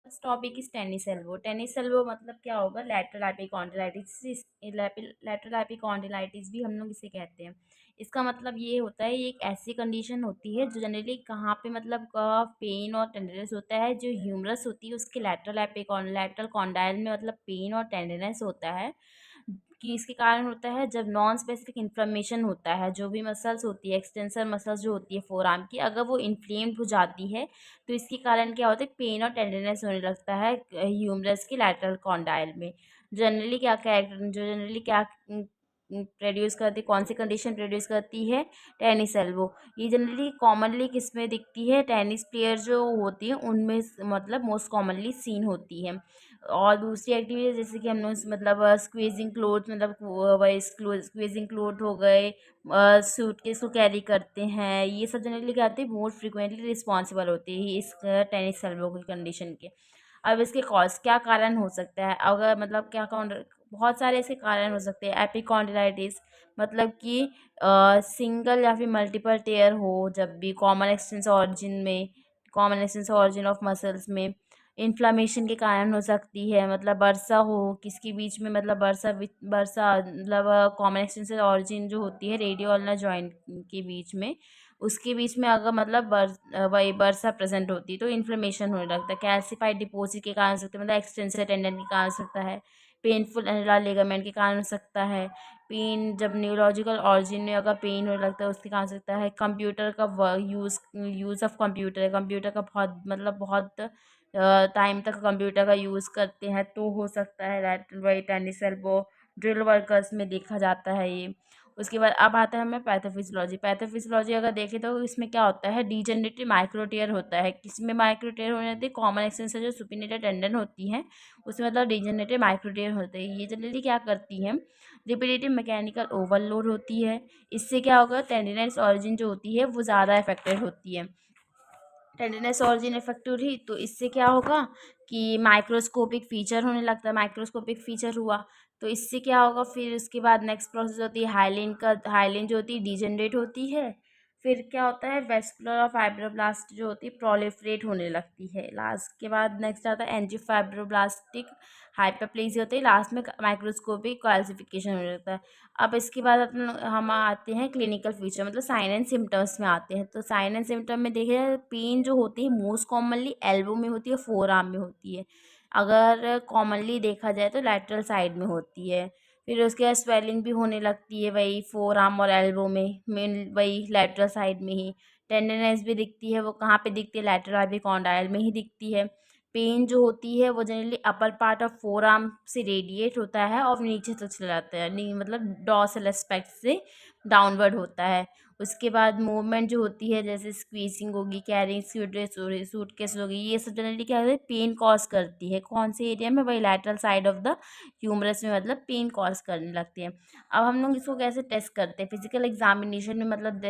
First topic is tennis elbow. Tennis elbow मतलब क्या होगा? Lateral epicondylitis. लैटरल एपिकॉन्डिलाइटिस भी हम लोग इसे कहते हैं। इसका मतलब ये होता है, ये एक ऐसी कंडीशन होती है जो जनरली कहाँ पे मतलब पेन और टेंडरनेस होता है। जो ह्यूमरस होती है उसके लैटरल कॉन्डाइल में मतलब पेन और टेंडरनेस होता है। कि इसके कारण होता है जब नॉन स्पेसिफिक इन्फ्लेमेशन होता है, जो भी मसल्स होती है, एक्सटेंसर मसल्स जो होती है फोर आर्म की, अगर वो इन्फ्लेम्ड हो जाती है तो इसके कारण क्या होता है? पेन और टेंडरनेस होने लगता है ह्यूमरस के लैटरल कॉन्डाइल में। जनरली क्या प्रोड्यूस करती, कौन सी कंडीशन प्रोड्यूस करती है? Tennis elbow. ये जनरली कॉमनली किस में दिखती है? टेनिस प्लेयर जो होती है उनमें मतलब मोस्ट कॉमनली सीन होती है। और दूसरी एक्टिविटी जैसे कि हम लोग मतलब स्क्वीजिंग क्लोथ, मतलब वही स्क्वीजिंग क्लोथ हो गए, सूटकेस को कैरी करते हैं, ये सब जनरली क्या आते हैं? मोर फ्रिक्वेंटली रिस्पॉन्सिबल होते हैं इस टेनिस एल्बो की कंडीशन के। अब इसके कॉज क्या कारण हो सकता है? अगर मतलब क्या बहुत सारे ऐसे कारण हो सकते हैं। एपिकॉन्डिलाइटिस मतलब कि सिंगल या फिर मल्टीपल टेयर हो, जब भी common expanse origin of muscles में। इन्फ्लामेशन के कारण हो सकती है, मतलब बर्सा हो किसके बीच में, मतलब बर्सा मतलब कॉमन एक्सटेंस ऑरिजिन जो होती है रेडियो अल्ना जॉइंट के बीच में, उसके बीच में अगर मतलब वही बर्सा प्रेजेंट होती है तो इन्फ्लेमेशन होने लगता है। कैल्सिफाइड डिपॉजिट के कारण हो सकता है, मतलब एक्सटेंसर टेंडन के कारण हो सकता है। पेनफुल एनुलर लिगामेंट के कारण हो सकता है। पेन जब न्यूरोलॉजिकल ऑरिजिन में अगर पेन होने लगता है उसके कारण हो सकता है। कंप्यूटर का यूज़ ऑफ कंप्यूटर का बहुत टाइम तक कंप्यूटर का यूज़ करते हैं तो हो सकता है। लैटरल वही टेनिस एल्बो ड्रिल वर्कर्स में देखा जाता है ये। उसके बाद अब आता है हमें पैथोफिजियोलॉजी अगर देखें तो इसमें क्या होता है? डीजेनरेटिव माइक्रोटियर होता है। किसमें माइक्रोटियर होने जाती है? कॉमन एक्सटेंसर जो सुपिनेटर टेंडन होती हैं उसमें मतलब डीजेनरेटिव माइक्रोटियर होते हैं। ये जनरली क्या करती है? रिपीटेटिव मैकेनिकल ओवरलोड होती है। इससे क्या होगा? टेंडिनेस ऑरिजिन जो होती है वो ज़्यादा अफेक्टेड होती है। टेंडरनेस ऑरिजिन इफेक्टिव रही तो इससे क्या होगा कि माइक्रोस्कोपिक फीचर होने लगता है। माइक्रोस्कोपिक फीचर हुआ तो इससे क्या होगा? फिर उसके बाद नेक्स्ट प्रोसेस होती है हाइलिन जो होती है डीजनरेट होती है। फिर क्या होता है? वेस्कुलर और फाइब्रोब्लास्ट जो होती है प्रोलिफरेट होने लगती है। लास्ट के बाद नेक्स्ट आता है एंजियोफाइब्रोब्लास्टिक हाइपरप्लेसिया होती है। लास्ट में माइक्रोस्कोपिक कैल्सिफिकेशन होने लगता है। अब इसके बाद हम आते हैं क्लिनिकल फीचर, मतलब साइन एंड सिम्टम्स में आते हैं। तो साइन एंड सिम्टम में देखिए, पेन जो होती है मोस्ट कॉमनली एल्बो में होती है, फोर आर्म में होती है। अगर कॉमनली देखा जाए तो लैटरल साइड में होती है। फिर उसके बाद स्वेलिंग भी होने लगती है वही फोर आर्म और एल्बो में, मेन वही लैटरल साइड में ही। टेंडरनेस भी दिखती है, वो कहाँ पे दिखती है? लैटरल एपिकॉन्डाइल में ही दिखती है। पेन जो होती है वो generally upper part of four arm से रेडिएट होता है और नीचे तक चला जाता है, नहीं मतलब डॉर्सल एस्पेक्ट से डाउनवर्ड होता है। उसके बाद मूवमेंट जो होती है जैसे स्क्वीजिंग होगी, कैरिंग सूटकेस होगी, ये सब जनरली क्या होता है? पेन कॉज करती है। कौन से एरिया में? वही lateral side of the humerus में, मतलब पेन कॉज करने लगती है। अब हम लोग इसको कैसे टेस्ट करते हैं? फिजिकल एग्जामिनेशन में, मतलब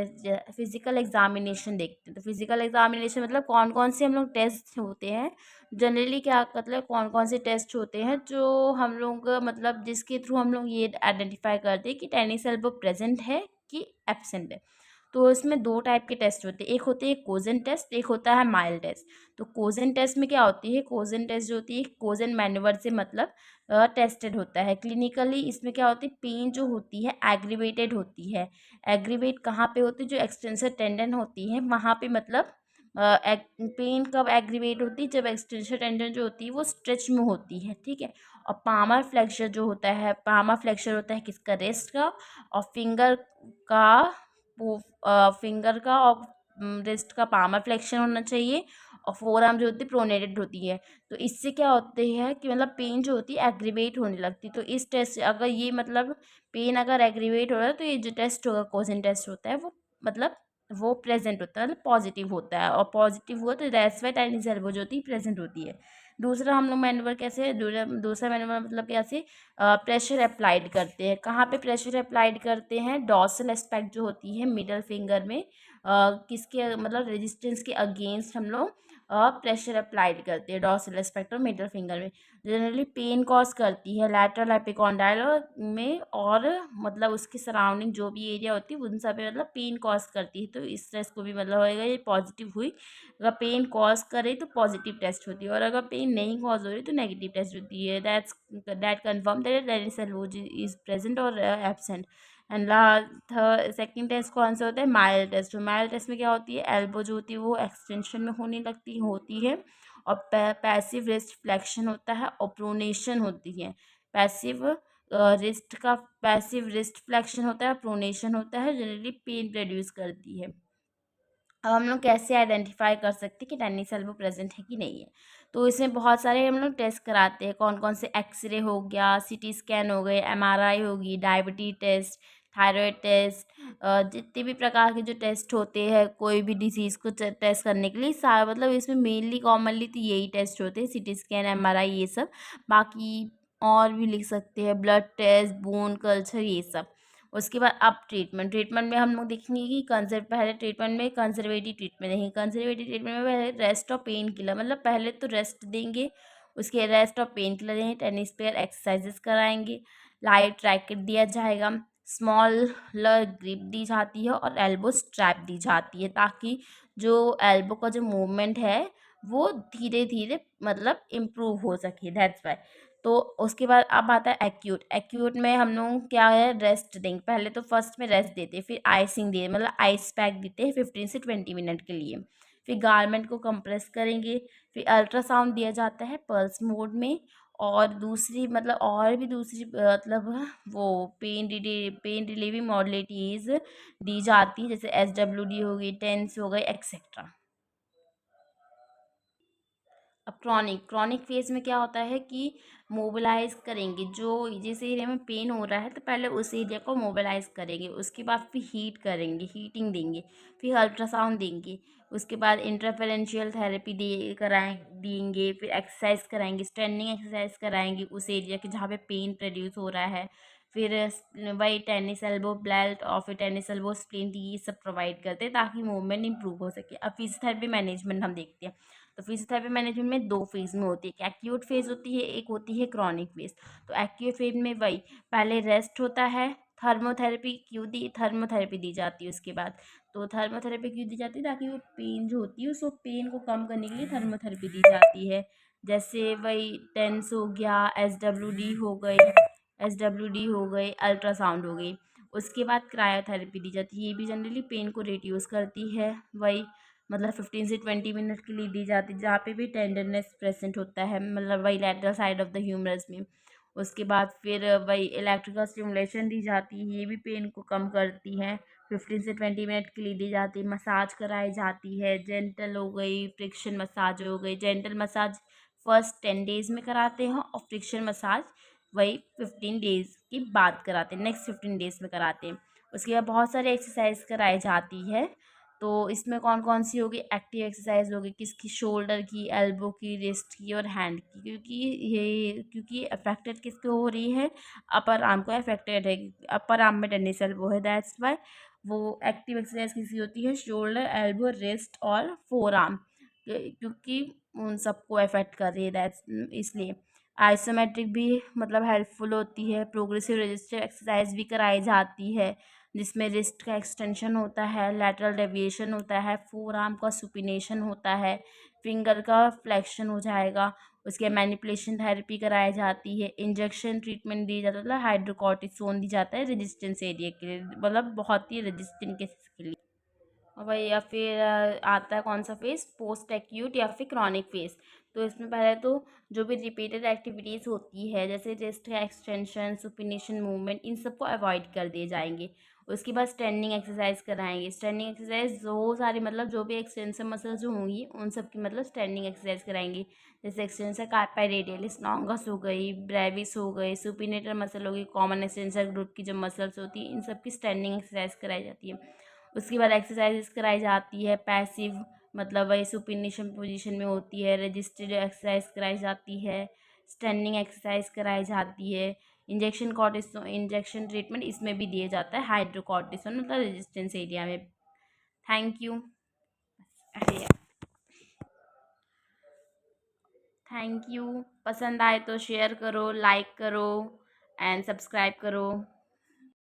फिजिकल एग्जामिनेशन देखते हैं। तो फिजिकल एग्जामिनेशन मतलब कौन कौन से हम लोग टेस्ट होते हैं जनरली, क्या मतलब कौन कौन से टेस्ट होते हैं जो हम लोग मतलब जिसके थ्रू हम लोग ये आइडेंटिफाई करते हैं कि टेनिस एल्बो प्रेजेंट है कि एब्सेंट है। तो इसमें दो टाइप के टेस्ट होते हैं, एक होते हैं कोजन टेस्ट, एक होता है माइल्ड टेस्ट। तो कोजन टेस्ट में क्या होती है? कोजन टेस्ट जो होती है कोजन मैन्युवर से मतलब टेस्टेड होता है क्लिनिकली। इसमें क्या होती है? पेन जो होती है एग्रीवेटेड होती है। एग्रीवेट कहाँ पे होती है? जो एक्सटेंसर टेंडन होती है वहाँ पे, मतलब पेन कब एग्रीवेट होती है? जब एक्सटेंशन टेंडन जो होती है वो स्ट्रेच में होती है, ठीक है। और पामर फ्लेक्चर जो होता है, पामर फ्लेक्चर होता है किसका? रेस्ट का। और का वो फिंगर का और रिस्ट का पामर फ्लेक्शन होना चाहिए। और फोर आर्म जो होती है प्रोनेटेड होती है। तो इससे क्या होते हैं कि मतलब पेन जो होती है एग्रीवेट होने लगती है। तो इस टेस्ट से अगर ये मतलब पेन अगर एग्रीवेट हो रहा है तो ये जो टेस्ट होगा कोजन टेस्ट होता है मतलब वो प्रेजेंट होता है, मतलब पॉजिटिव होता है। और पॉजिटिव हुआ तो दैट्स व्हाई टेनिस एल्बो जो होती है प्रेजेंट होती है। दूसरा हम लोग मैनुवर कैसे, दूसरा मैनुवर मतलब कैसे प्रेशर अप्लाइड करते हैं। कहाँ पे प्रेशर अप्लाइड करते हैं? डॉर्सल एस्पेक्ट जो होती है मिडल फिंगर में, किसके मतलब रेजिस्टेंस के अगेंस्ट हम लोग प्रेशर अप्लाइड करते हैं डॉर्सल स्पेक्ट्रम मिडल फिंगर में। जनरली पेन कॉज करती है लैटरल एपिकॉन्डाइल में, और मतलब उसके सराउंडिंग जो भी एरिया होती है उन सब में मतलब पेन कॉज करती है। तो इस टेस्ट को भी मतलब होएगा ये पॉजिटिव हुई। अगर पेन कॉज करे तो पॉजिटिव टेस्ट होती है, और अगर पेन नहीं कॉज हो रही तो नेगेटिव टेस्ट होती है। That confirm that tennis is present और एब्सेंट। एंड सेकेंड टेस्ट कौन सा होता है? Mild test. माइल्ड टेस्ट में क्या होती है? एल्बो जो होती है वो एक्सटेंशन में होने लगती होती है, और पैसिव रिस्ट फ्लेक्शन होता है, और प्रोनेशन होती है। पैसिव रिस्ट का पैसिव रिस्ट फ्लेक्शन होता है, प्रोनेशन होता है, जनरली पेन प्रोड्यूस करती है। अब हम लोग कैसे आइडेंटिफाई कर सकते हैं कि टेनिस एल्बो प्रेजेंट है कि नहीं है? तो इसमें बहुत सारे हम लोग टेस्ट कराते हैं। कौन कौन से? एक्सरे हो गया, सीटी स्कैन हो गए, एमआरआई होगी, डायबिटीज टेस्ट, थायराइड टेस्ट, जितने भी प्रकार के जो टेस्ट होते हैं कोई भी डिसीज़ को टेस्ट करने के लिए, सारा मतलब इसमें मेनली कॉमनली तो यही टेस्ट होते हैं, सीटी स्कैन, एमआरआई, ये सब। बाकी और भी लिख सकते हैं, ब्लड टेस्ट, बोन कल्चर, ये सब। उसके बाद अब ट्रीटमेंट में हम लोग देखेंगे कि पहले ट्रीटमेंट में कंजर्वेटिव ट्रीटमेंट नहीं, कंजर्वेटिव ट्रीटमेंट में पहले रेस्ट और पेन किलर, मतलब पहले तो रेस्ट देंगे, उसके रेस्ट और पेन किलर देंगे, टेनिस प्लेयर एक्सरसाइजेस कराएंगे, लाइट रैकेट दिया जाएगा, स्मॉलर ग्रिप दी जाती है, और एल्बो स्ट्रैप दी जाती है, ताकि जो एल्बो का जो मूवमेंट है वो धीरे धीरे मतलब इम्प्रूव हो सके। That's why. तो उसके बाद अब आता है एक्यूट। एक्यूट में हम लोग क्या है? रेस्ट देंगे। पहले तो फर्स्ट में रेस्ट देते हैं, फिर आइसिंग दे मतलब आइस पैक देते हैं 15 से 20 मिनट के लिए, फिर गारमेंट को कंप्रेस करेंगे, फिर अल्ट्रासाउंड दिया जाता है पल्स मोड में, और दूसरी मतलब और भी दूसरी मतलब वो पेन रिलीविंग मॉडलिटीज़ दी जाती हैं, जैसे SWD हो गई, टेंस हो गई, एक्सेट्रा। अब क्रॉनिक फेज में क्या होता है कि मोबिलाइज करेंगे, जो जिस एरिया में पेन हो रहा है तो पहले उस एरिया को मोबिलाइज करेंगे, उसके बाद फिर हीट करेंगे, हीटिंग देंगे, फिर अल्ट्रासाउंड देंगे, उसके बाद इंटरफेरेंशियल थेरेपी देंगे, फिर एक्सरसाइज कराएंगे, स्टैंडिंग एक्सरसाइज कराएंगे उस एरिया के जहाँ पे पेन प्रोड्यूस हो रहा है। फिर वही टेनिस एल्बो बेल्ट और फिर टेनिस एल्बो स्प्लिंट, ये सब प्रोवाइड करते हैं ताकि मूवमेंट इंप्रूव हो सके। अब फिजियोथेरेपी मैनेजमेंट हम देखते हैं। तो फिजियोथेरेपी मैनेजमेंट में दो फेज में होती है, एक एक्यूट फेज होती है, एक होती है क्रॉनिक फेज। तो एक्यूट फेज में वही पहले रेस्ट होता है, थर्मोथेरेपी दी जाती है उसके बाद। तो थर्मोथेरेपी क्यों दी जाती है? ताकि वो पेन जो होती है उसको पेन को कम करने के लिए थर्मोथेरेपी दी जाती है। जैसे वही टेंस हो गया, एस डब्ल्यू डी हो गई, अल्ट्रासाउंड हो गई। उसके बाद क्रायोथेरेपी दी जाती है, ये भी जनरली पेन को रिड्यूस करती है। वही मतलब 15 से 20 मिनट के लिए दी जाती है, जहाँ पे भी टेंडरनेस प्रेजेंट होता है, मतलब वही lateral side of the humerus में। उसके बाद फिर वही इलेक्ट्रिकल स्टिमुलेशन दी जाती है, ये भी पेन को कम करती है। 15 से 20 मिनट के लिए दी जाती है। मसाज कराई जाती है, जेंटल हो गई, फ्रिक्शन मसाज हो गई। जेंटल मसाज फर्स्ट 10 डेज में कराते हैं, और फ्रिक्शन मसाज वही 15 डेज के बाद कराते हैं, नेक्स्ट 15 डेज में कराते हैं। उसके बाद बहुत सारी एक्सरसाइज कराई जाती है। तो इसमें कौन कौन सी होगी? एक्टिव एक्सरसाइज होगी किसकी? शोल्डर की, एल्बो की, रिस्ट की, और हैंड की। क्योंकि अफेक्टेड किसको हो रही है? अपर आर्म को अफेक्टेड है, अपर आर्म में टेनिस एल्बो है, दैट्स वाई वो एक्टिव एक्सरसाइज किसकी होती है? शोल्डर, एल्बो, रिस्ट और फोर आर्म, क्योंकि उन सबको अफेक्ट कर रही है, दैट्स इसलिए। आइसोमेट्रिक भी मतलब हेल्पफुल होती है। प्रोग्रेसिव रेजिस्टिव एक्सरसाइज भी कराई जाती है, जिसमें रिस्ट का एक्सटेंशन होता है, लैटरल डेविएशन होता है, फोर आर्म का सुपिनेशन होता है, फिंगर का फ्लेक्शन हो जाएगा। उसके मैनिपुलेशन थेरेपी कराई जाती है, इंजेक्शन ट्रीटमेंट दी जाता है, मतलब हाइड्रोकॉर्टिसोन दी जाता है रेजिस्टेंस एरिया के लिए, मतलब बहुत ही रेजिस्टेंट केसेस के लिए। और वही या फिर आता है कौन सा फेज़? पोस्ट एक्यूट या फिर क्रॉनिक फेज़। तो इसमें पहले तो जो भी रिपीटेड एक्टिविटीज़ होती है, जैसे रिस्ट का एक्सटेंशन, सुपिनेशन मूवमेंट, इन सबको अवॉइड कर दिए जाएंगे। उसके बाद स्टैंडिंग एक्सरसाइज कराएंगे। स्टैंडिंग एक्सरसाइज जो सारी मतलब जो भी एक्सटेंसिव मसल्स जो होंगी उन सब की मतलब स्टैंडिंग एक्सरसाइज कराएंगे। जैसे एक्सटेंसर कार्पाई रेडियलिस लॉन्गस हो गई, ब्रेविस हो गई, सुपिनेटर मसल हो गई, कॉमन एक्सटेंसर ग्रुप की जो मसल्स होती हैं इन सब की स्टैंडिंग एक्सरसाइज कराई जाती है। उसके बाद एक्सरसाइजेस कराई जाती है पैसिव, मतलब वही सुपिनिशन पोजीशन में होती है। रजिस्टर्ड एक्सरसाइज कराई जाती है, स्टैंडिंग एक्सरसाइज कराई जाती है। इंजेक्शन ट्रीटमेंट इसमें भी दिया जाता है, हाइड्रोकॉर्टिसोन मतलब रेजिस्टेंस एरिया में। Thank you. अरे थैंक यू। पसंद आए तो शेयर करो, लाइक करो एंड सब्सक्राइब करो।